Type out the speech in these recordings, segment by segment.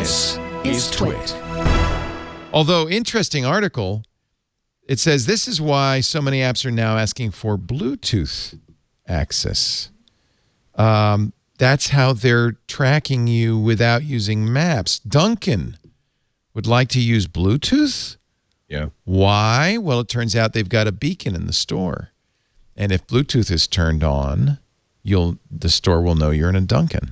This is TWiT. Although, interesting article, it says this is why so many apps are now asking for Bluetooth access. That's how they're tracking you without using maps. Dunkin would like to use Bluetooth? Yeah. Why? Well, it turns out they've got a beacon in the store. And if Bluetooth is turned on, the store will know you're in a Dunkin.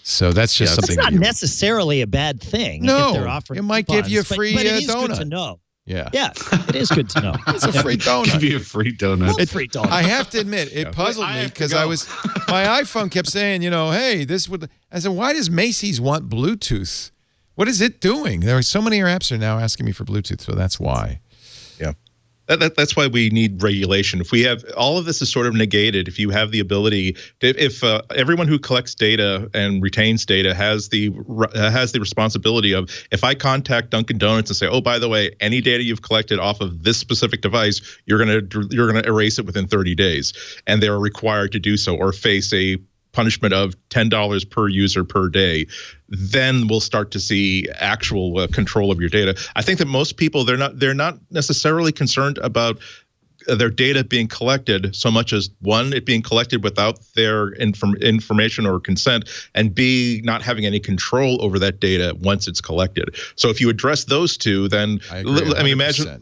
So that's just something. That's not necessarily a bad thing. No, if they're offering it might coupons, give you a free but it is donut. good to know. Yeah. Yeah, it is good to know. It's a free donut. Give you a free donut. It's free donut. I have to admit, it puzzled me because my iPhone kept saying, hey, this would. I said, why does Macy's want Bluetooth? What is it doing? There are so many apps are now asking me for Bluetooth, so that's why. Yeah. That's why we need regulation. If we have all of this is sort of negated, if you have the ability, if everyone who collects data and retains data has the responsibility of, if I contact Dunkin' Donuts and say, oh, by the way, any data you've collected off of this specific device, you're gonna erase it within 30 days, and they are required to do so or face a punishment of $10 per user per day, then we'll start to see actual control of your data. I think that most people, they're not necessarily concerned about their data being collected so much as, one, it being collected without their information or consent, and B, not having any control over that data once it's collected. So if you address those two, then I mean, imagine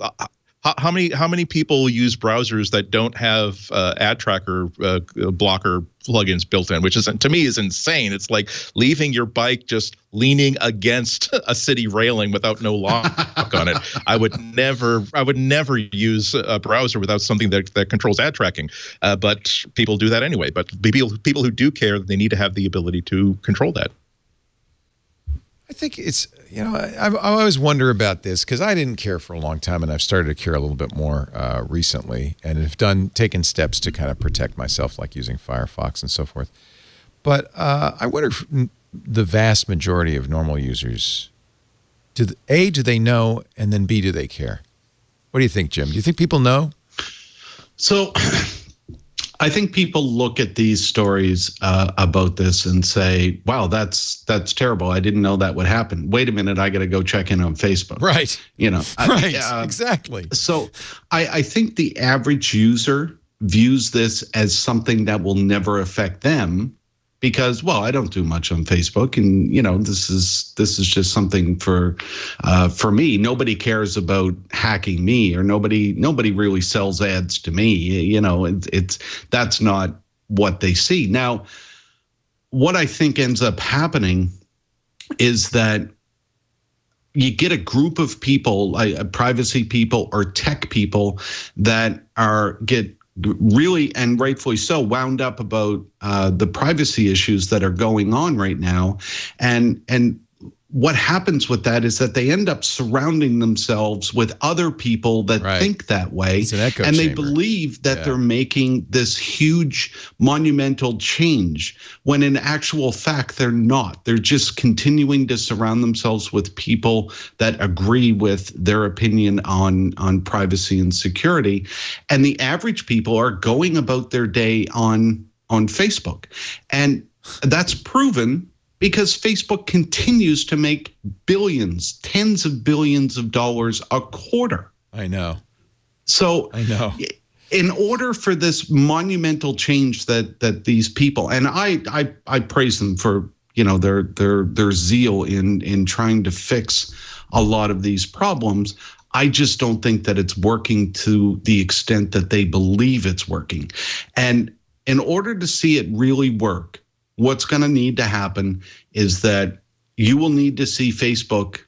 how many people use browsers that don't have ad tracker blocker plugins built in, which is, to me, is insane. It's like leaving your bike just leaning against a city railing without no lock on it. I would never use a browser without something that controls ad tracking. But people do that anyway. But people who do care, they need to have the ability to control that. I think it's, I always wonder about this because I didn't care for a long time, and I've started to care a little bit more recently, and have taken steps to kind of protect myself, like using Firefox and so forth. But I wonder if the vast majority of normal users, do they know, and then B, do they care? What do you think, Jim? Do you think people know? So I think people look at these stories about this and say, wow, that's terrible. I didn't know that would happen. Wait a minute, I got to go check in on Facebook. Right. Right, exactly. So I think the average user views this as something that will never affect them because, well, I don't do much on Facebook, and this is just something for me. Nobody cares about hacking me, or nobody really sells ads to me. That's not what they see. Now, what I think ends up happening is that you get a group of people, privacy people or tech people, that get really, and rightfully so, wound up about the privacy issues that are going on right now. And what happens with that is that they end up surrounding themselves with other people that think that way. It's an echo and they chamber. believe that they're making this huge monumental change, when in actual fact, they're not. They're just continuing to surround themselves with people that agree with their opinion on privacy and security. And the average people are going about their day on Facebook. And that's proven because Facebook continues to make billions, tens of billions of dollars a quarter. I know. So I know. In order for this monumental change that these people, and I praise them for their zeal in trying to fix a lot of these problems, I just don't think that it's working to the extent that they believe it's working. And in order to see it really work, what's going to need to happen is that you will need to see Facebook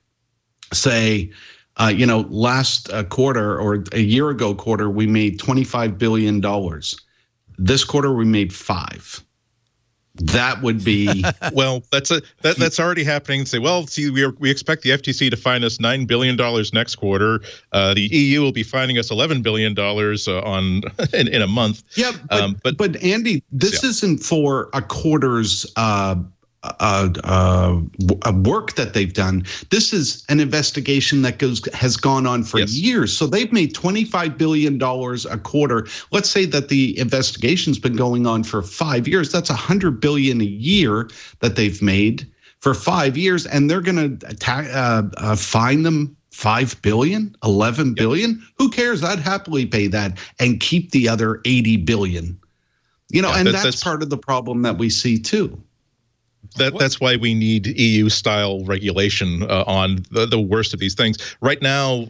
say, last quarter or a year ago quarter, we made $25 billion. This quarter, we made $5 billion. That would be well. That's already happening. Say, well, see, we expect the FTC to fine us $9 billion next quarter. The EU will be fining us $11 billion in a month. Yeah, but Andy, this isn't for a quarter's work that they've done. This is an investigation that has gone on for years. So they've made $25 billion a quarter. Let's say that the investigation's been going on for 5 years. That's $100 billion a year that they've made for 5 years, and they're going to fine them $5 billion, $11 billion. Who cares? I'd happily pay that and keep the other $80 billion. And that's part of the problem that we see too. That's why we need EU-style regulation on the worst of these things. Right now,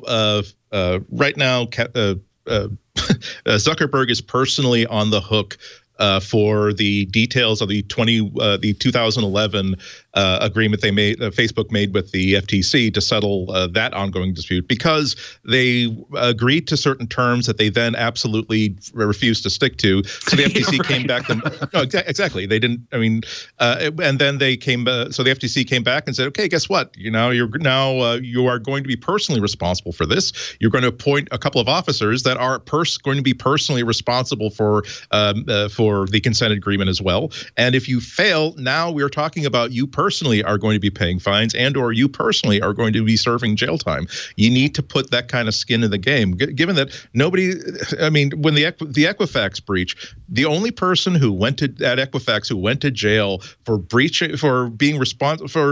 Zuckerberg is personally on the hook for the details of the 2011 agreement Facebook made with the FTC to settle that ongoing dispute, because they agreed to certain terms that they then absolutely refused to stick to. So the FTC came back. No, exactly. They didn't. I mean, and then they came. So the FTC came back and said, "Okay, guess what? You are going to be personally responsible for this. You're going to appoint a couple of officers that are going to be personally responsible for the consent agreement as well. And if you fail, now we're talking about you personally are going to be paying fines, and/or you personally are going to be serving jail time. You need to put that kind of skin in the game, given that when the Equifax breach, the only person who went to jail for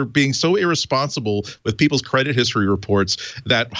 being so irresponsible with people's credit history reports that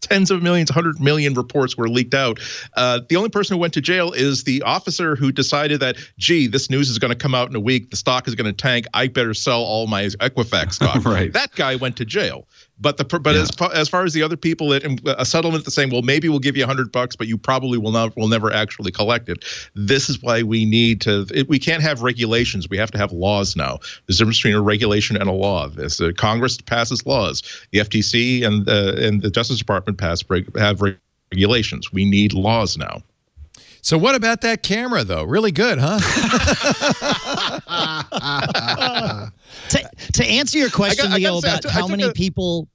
tens of millions, 100 million reports were leaked out. The only person who went to jail is the officer who decided that, gee, this news is going to come out in a week. The stock is going to tank. I better sell all my Equifax stock. Right. That guy went to jail. But as far as the other people, a settlement that's saying, well, maybe we'll give you $100, but you probably will never actually collect it. This is why we need to. We can't have regulations. We have to have laws now. There's a difference between a regulation and a law. Congress passes laws. The FTC and the Justice Department have regulations. We need laws now. So what about that camera, though? Really good, huh? To answer your question, Leo, about how many people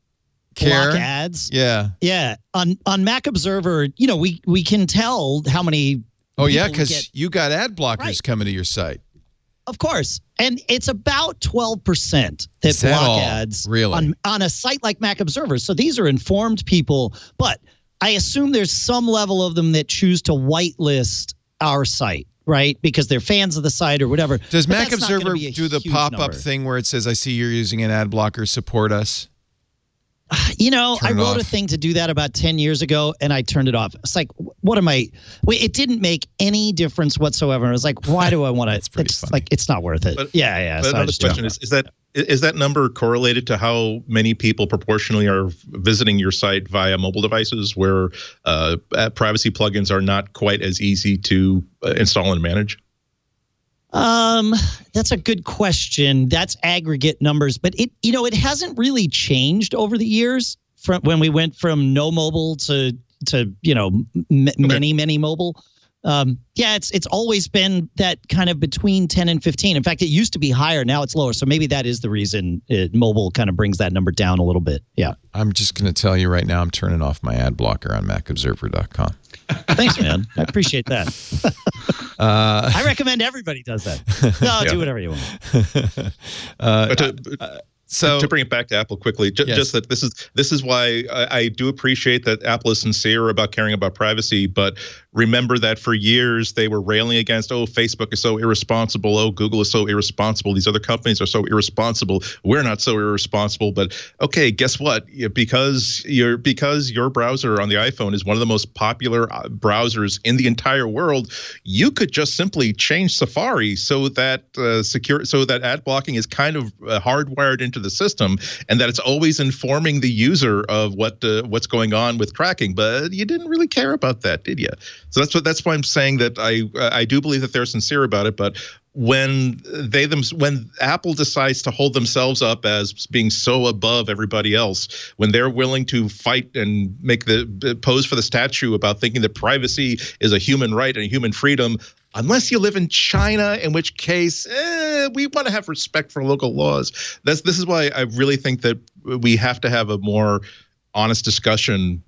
block ads. Yeah. On Mac Observer, we can tell how many. Oh yeah, because you got ad blockers coming to your site. Of course, and it's about 12% that block ads really on a site like Mac Observer. So these are informed people, but I assume there's some level of them that choose to whitelist our site, right? Because they're fans of the site or whatever. Does Mac Observer do the pop-up thing where it says, I see you're using an ad blocker, support us? I wrote a thing to do that about 10 years ago, and I turned it off. It's like, what am I? It didn't make any difference whatsoever. I was like, why do I want to? It's like, it's not worth it. Yeah. But another question is that number correlated to how many people proportionally are visiting your site via mobile devices, where privacy plugins are not quite as easy to install and manage? That's a good question. That's aggregate numbers, but it hasn't really changed over the years from when we went from no mobile to many mobile. It's always been that kind of between 10 and 15. In fact, it used to be higher. Now it's lower. So maybe that is the reason mobile kind of brings that number down a little bit. Yeah. I'm just going to tell you right now, I'm turning off my ad blocker on MacObserver.com. Thanks, man. I appreciate that. I recommend everybody does that. No, do whatever you want. So to bring it back to Apple quickly, just that this is why I do appreciate that Apple is sincere about caring about privacy, but remember that for years they were railing against, Facebook is so irresponsible, Google is so irresponsible, these other companies are so irresponsible, we're not so irresponsible. But okay, guess what? Because your browser on the iPhone is one of the most popular browsers in the entire world, you could just simply change Safari so that ad blocking is kind of hardwired into the system, and that it's always informing the user of what's going on with tracking. But you didn't really care about that, did you? So that's why I'm saying that I do believe that they're sincere about it. But when Apple decides to hold themselves up as being so above everybody else, when they're willing to fight and make the pose for the statue about thinking that privacy is a human right and a human freedom, unless you live in China, in which case we want to have respect for local laws. This is why I really think that we have to have a more honest discussion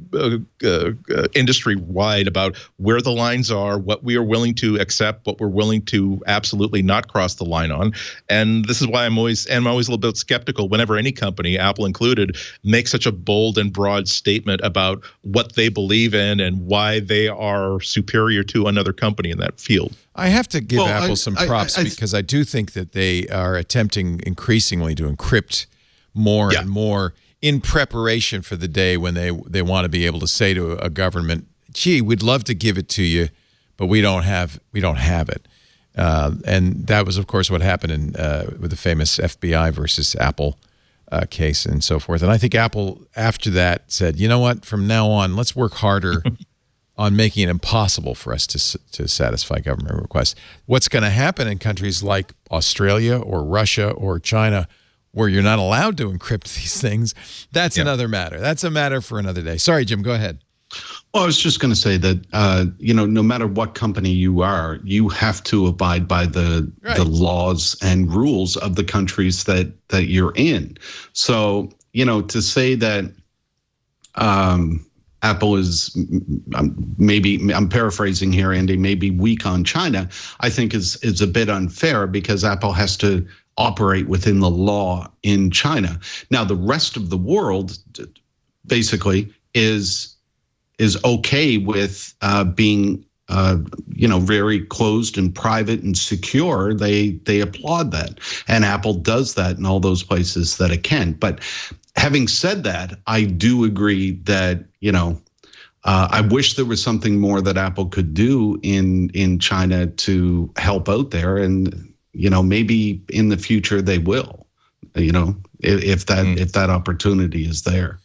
industry-wide about where the lines are, what we are willing to accept, what we're willing to absolutely not cross the line on. And this is why I'm always a little bit skeptical whenever any company, Apple included, makes such a bold and broad statement about what they believe in and why they are superior to another company in that field. I have to give Apple some props because I do think that they are attempting increasingly to encrypt more and more in preparation for the day when they want to be able to say to a government, "Gee, we'd love to give it to you, but we don't have it." And that was, of course, what happened with the famous FBI versus Apple case and so forth. And I think Apple, after that, said, "You know what? From now on, let's work harder on making it impossible for us to satisfy government requests." What's going to happen in countries like Australia or Russia or China, where you're not allowed to encrypt these things, that's another matter. That's a matter for another day. Sorry, Jim, go ahead. Well, I was just going to say that, no matter what company you are, you have to abide by the laws and rules of the countries that you're in. So, to say that Apple is maybe, I'm paraphrasing here, Andy, maybe weak on China, I think is a bit unfair because Apple has to operate within the law in China. Now, the rest of the world basically is okay with being very closed and private and secure. They applaud that, and Apple does that in all those places that it can. But having said that, I do agree that I wish there was something more that Apple could do in China to help out there, and maybe in the future they will, if that opportunity is there.